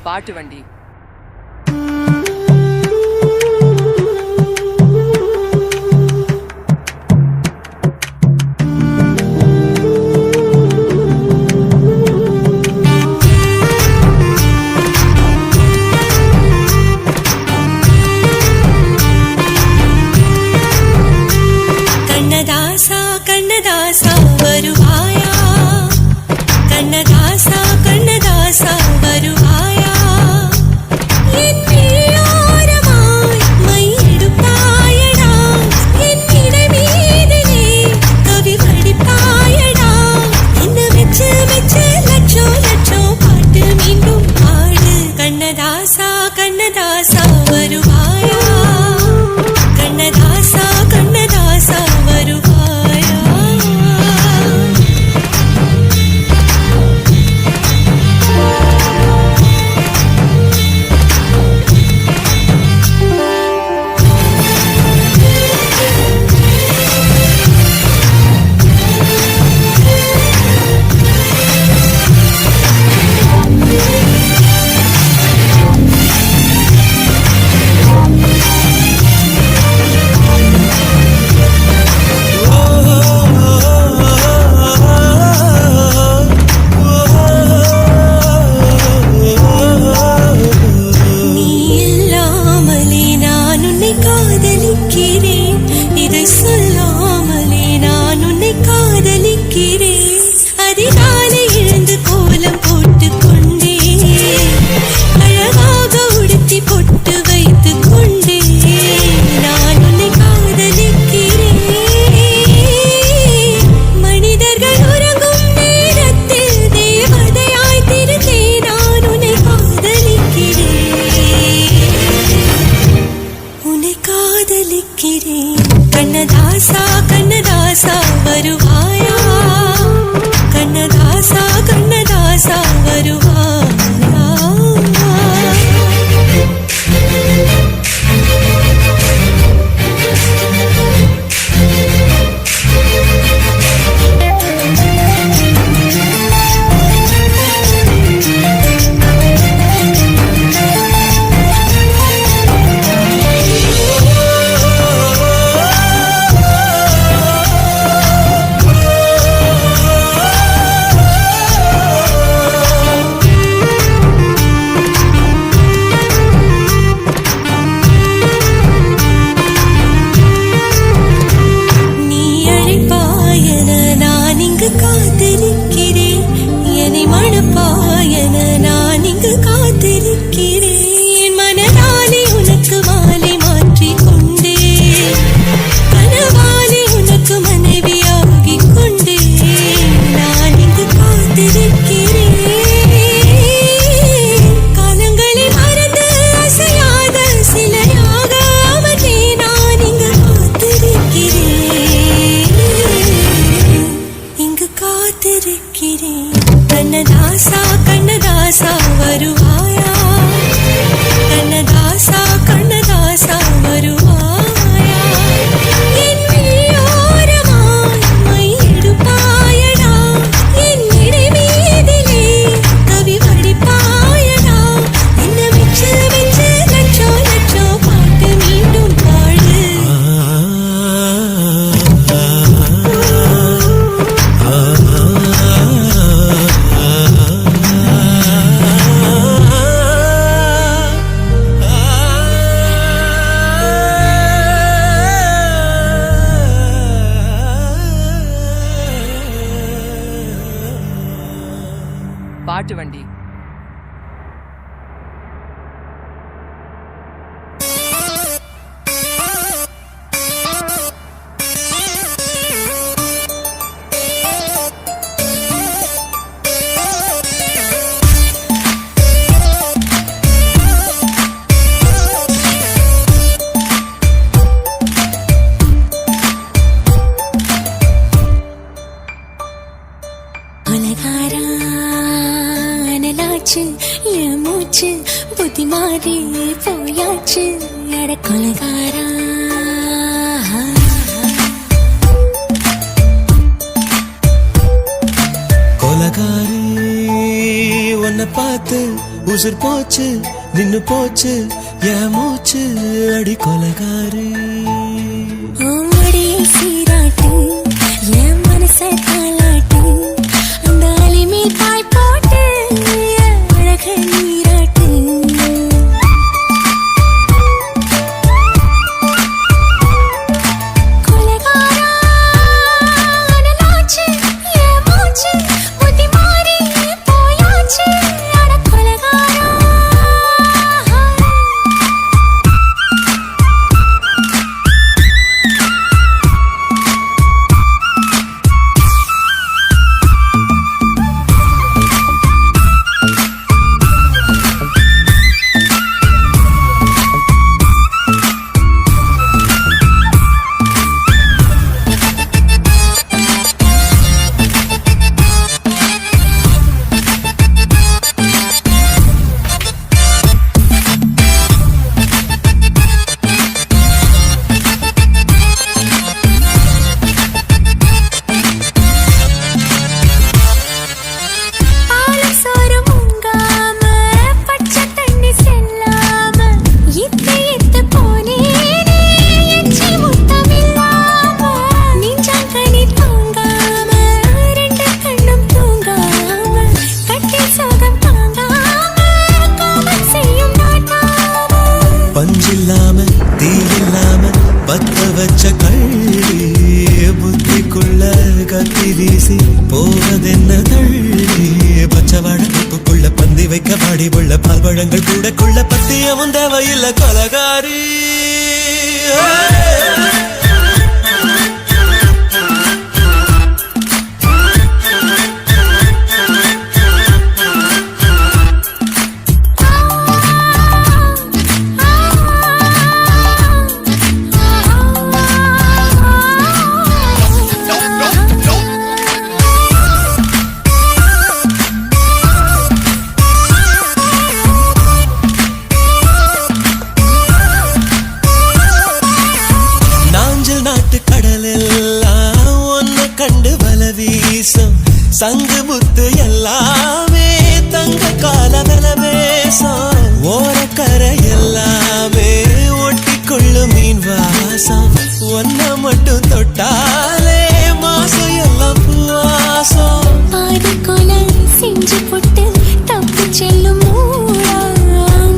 பாட்டு வண்டி. கண்ணதாசா வருவாயா, கண்ணதாசா கண்ணதாசா வருவாயா, என் ஓரமாய் மை எடுப்பாயடா, என் இடை மீதிலே கவி படிப்பாயடா, என்ன வெச்சு வெச்சு லட்சம் லட்சம் பாட்டு மீண்டும் பாடு. கண்ணதாசா கண்ணதாசா வருவாயா, கண்ணதாசா கண்ணதாசா வருவாயா. கண்ணதாசா கண்ணதாசா வருவாயா, கண்ணதாசா கண்ணதாசா வருவாயா. கண்ணதாசா கண்ணதாசா வருவாயா, கண்ணதாசா கண்ணதாசா வருவாயா, என் ஓரமாய் மை எடுப்பாயடா, என் இடை மீதிலே கவி படிப்பாயடா, என்ன வெச்சு வெச்சு லட்சம் லட்சம் பாட்டு மீண்டும் பாடு. பாட்டு வண்டி. என் மூச்சு புத்தி மாறி போயாச்சு அட கொலகாரா. கொலகாரி உன்னை பார்த்து உசுர் போச்சு நின்னு போச்சு என் மூச்சு அடி கொலகாரி மடியை சீராட்டு என் மனச தாளாட்டு அந்த அலிமேல் பாய் போட்டு அழக நீராட்டு கொலகாரா அனலாச்சு என் மூச்சு புத்தி மாறி போயாச்சு அட கொலகாரா பஞ்சில்லாம தீயில்லாம பத்த வச்ச கள்ளி புத்திக்குள்ள கத்தி வீசி போவதென்ன தள்ளி பச்சவாட குப்புக்குள்ள பந்தி வைக்க பாடி உள்ள பால்பழங்கள் கூட குள்ள பத்தியமும் தேவையில்ல கொலகாரி சங்கு முத்து எல்லாமே தங்க கால விலவேசம் ஓரக்கரை எல்லாமே ஒட்டி கொள்ளு மீன் வாசம் ஒன்ன மட்டும் தொட்டாலே மாசம் எல்லாம் பூவாசம் பாதி கொலை செஞ்சு போட்டு தப்பு செல்லும் மூடா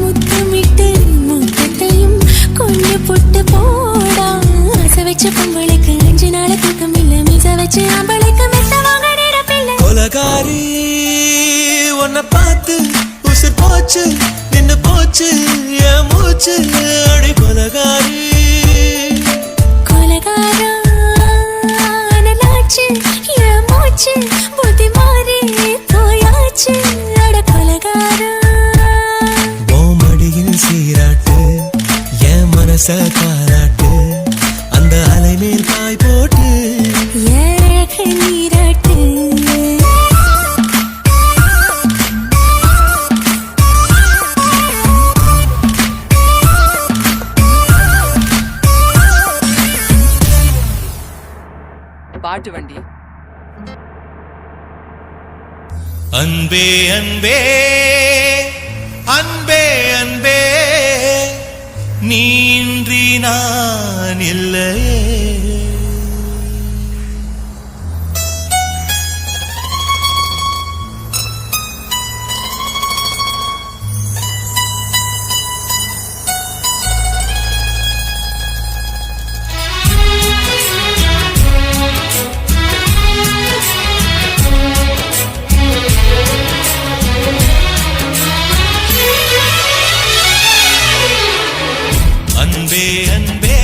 முத்தமிட்டு முத்தத்தையும் கொண்டு போட்டு போடா ஆசை வச்ச பொங்கலுக்கு 5 நாள் தூக்கம் இல்ல மீச வச்சு ஆம்பளைக்கு மெத்த வாங்க கொலகாரி உன்னை பார்த்து உசுர் போச்சு நின்னு போச்சு என் மூச்சு அடி கொலகாரி கொலகாரா அனலாச்சு என் மூச்சு புத்தி மாறி போயாச்சு அட கொலகாரா மடியில் சீராட்டு என் மனச காராட்டு அந்த அலை மேல் பாய் போட்டு ஏழக நீராட்டு பாட்டு வண்டி அன்பே அன்பே அன்பே அன்பே நீன்றி நான் இல்லையே அன்பே அன்பே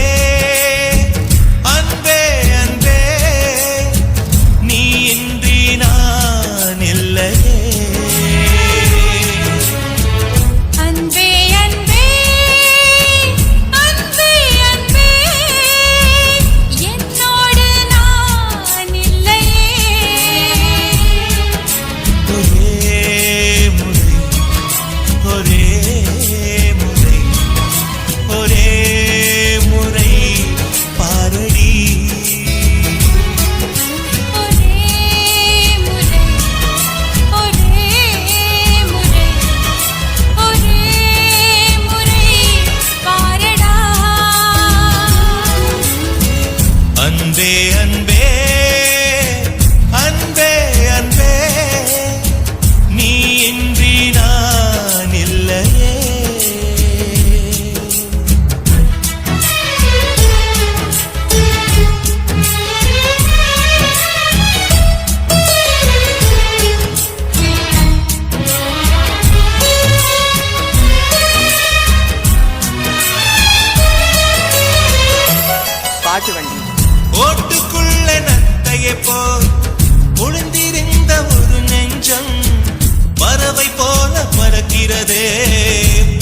அழைக்கிறதே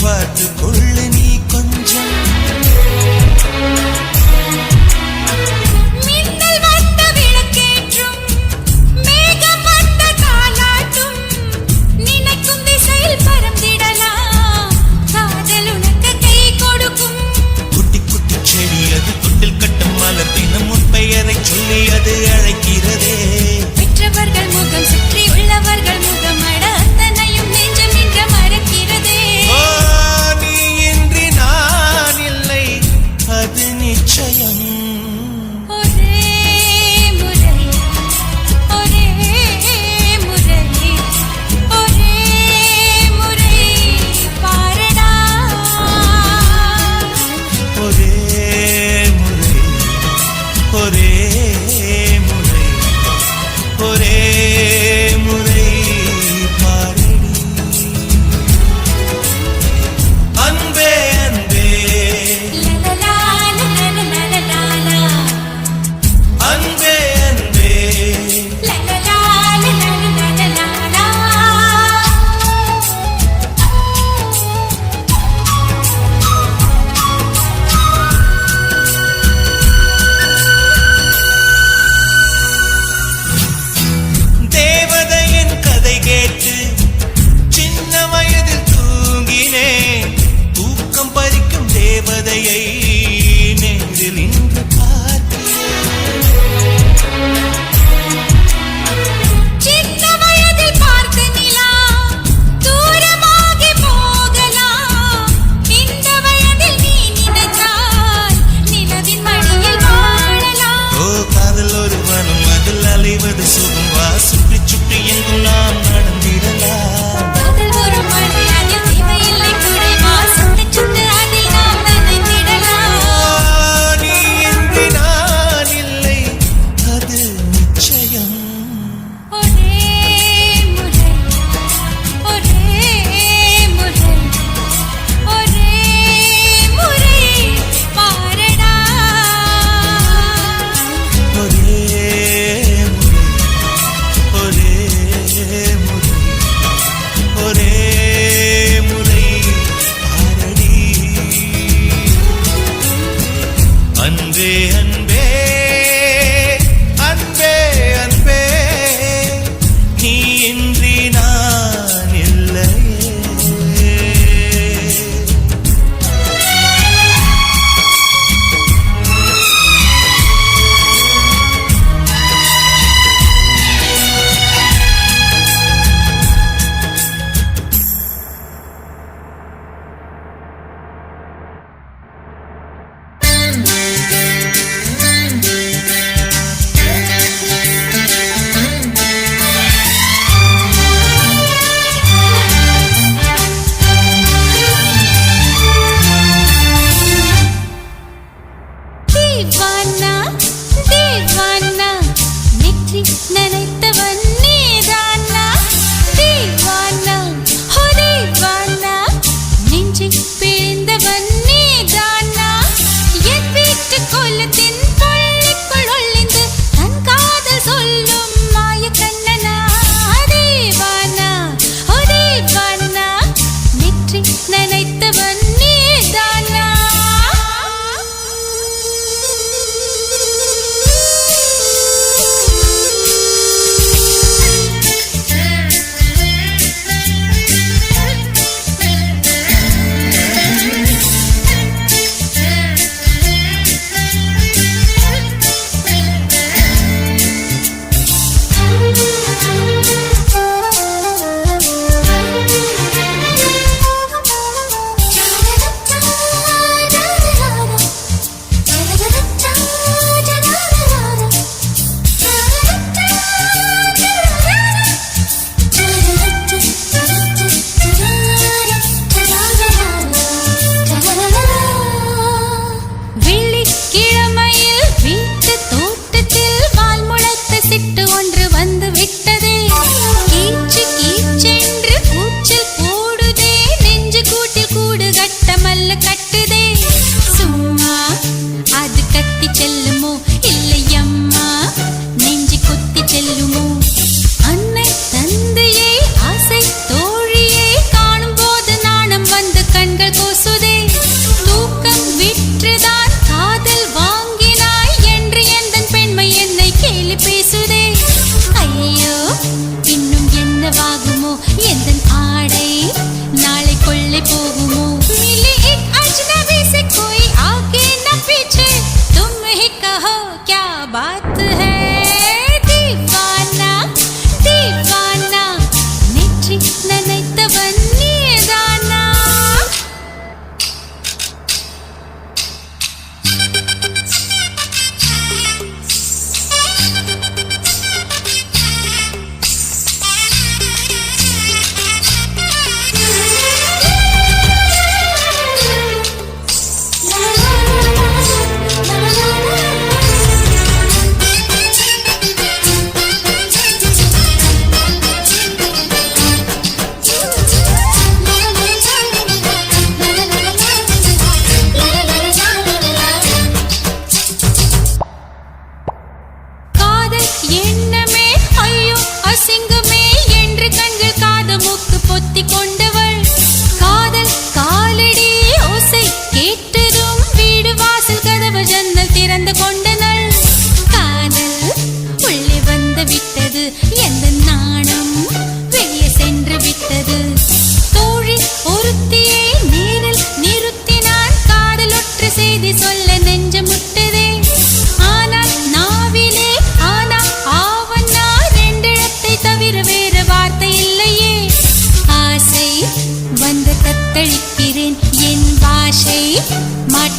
பார்த்து கொள்ளு நீ கொஞ்சம் மின்னல் வந்த விளக்கேற்றும் மேகம் வந்த தாலாட்டும் நினைக்கும் திசையில் பறந்திடலாம் காதல் உனக்கு கை கொடுக்கும் குட்டி குட்டி செடி அது குட்டில் கட்டும் மலர் தினம் உன் பெயரை சொல்லி அது அழைக்கிறதே பெற்றவர்கள் முகம் சுற்றி உள்ளவர்கள் முகம் அட அத்தனையும் நெஞ்சம் இன்று மறக்கிறதே நீ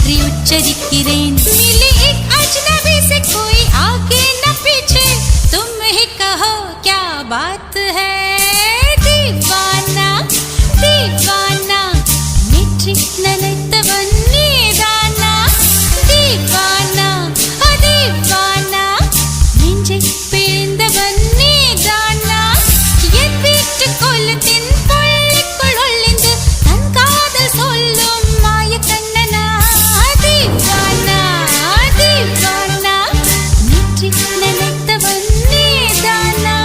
மாற்றி உச்சரிக்கிறேன் मिली एक अजनबी से कोई आगे न पीछे तुम ही कहो क्या बात है दीवाना दीवाना नेற்றி நினைத்தவன் நீதானா दीवाना दीवाना நெஞ்சை பிழிந்தவன் நீதானா என் வீட்டு கொல்லத்தின் பள்ளிக்குள் ஒளிந்து தன் காதல் சொல்லும் மாய கண்ணனா दीवाना दीवाना நெற்றி நினைத்தவன் நீதானா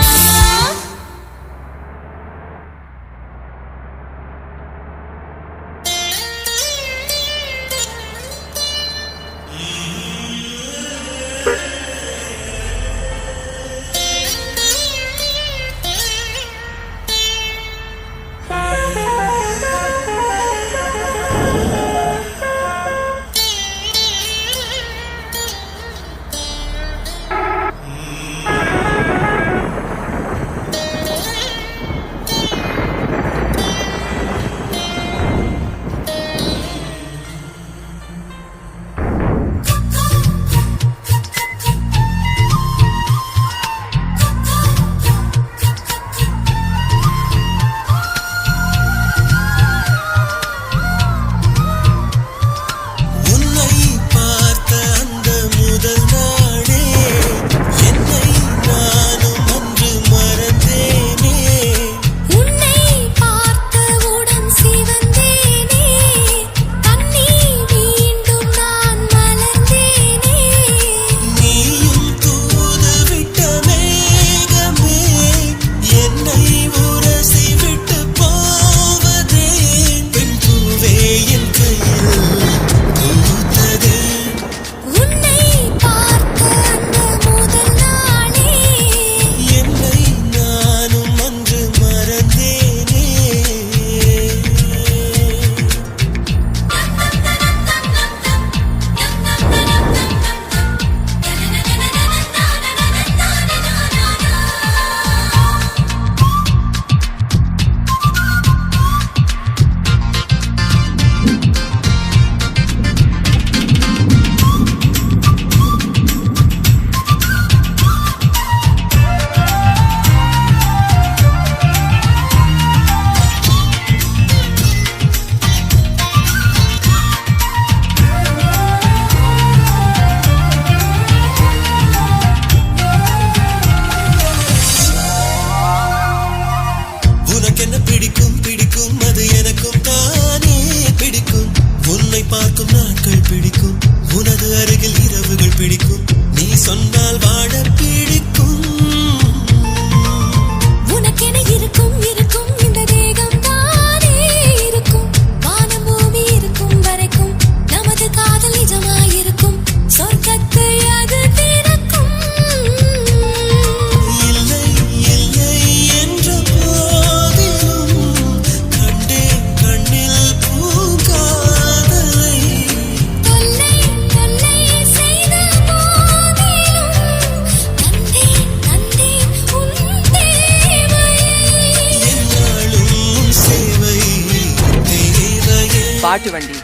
உன்னை பார்த்த அந்த முதல் நாளே என்னை நானும் அன்று மறந்தேனே உன்னை பார்த்தவுடன் சிவந்தேனே கண்ணீர் மீண்டும் நான் மலர்ந்தேனே நீயும் தூது விட்ட மேகமே என்னை உரசி விட்டு போவதே பெண் பூவே என் கையில் பூத்ததே உன்னை பார்த்த அந்த முதல் நாளே என்னை நானும் அன்று மறந்தேனே உனக்கென்ன பிடிக்கும் பிடிக்கும் அது எனக்கும் தானே பிடிக்கும் உன்னை பார்க்கும் நாட்கள் பிடிக்கும் உனது அருகில் இரவுகள் பிடிக்கும் நீ சொன்னால் வாழ பிடிக்கும் உனக்கென இருக்கும் இருக்கும் இந்த தேகம் தானே இருக்கும் வானம் பூமி இருக்கும் வரைக்கும் நமது காதல் நிஜமாயிருக்கும் சொர்க்கத்தை அது திறக்கும் இல்லை இல்லை என்ற போதிலும் கண்டேன் கண்ணில் பூங்காதலை தொல்லை தொல்லை செய்த போதிலும் தந்தேன் தந்தேன் உன் தேவையை என்னாலும் சேவை தேவையே பாட்டு வண்டி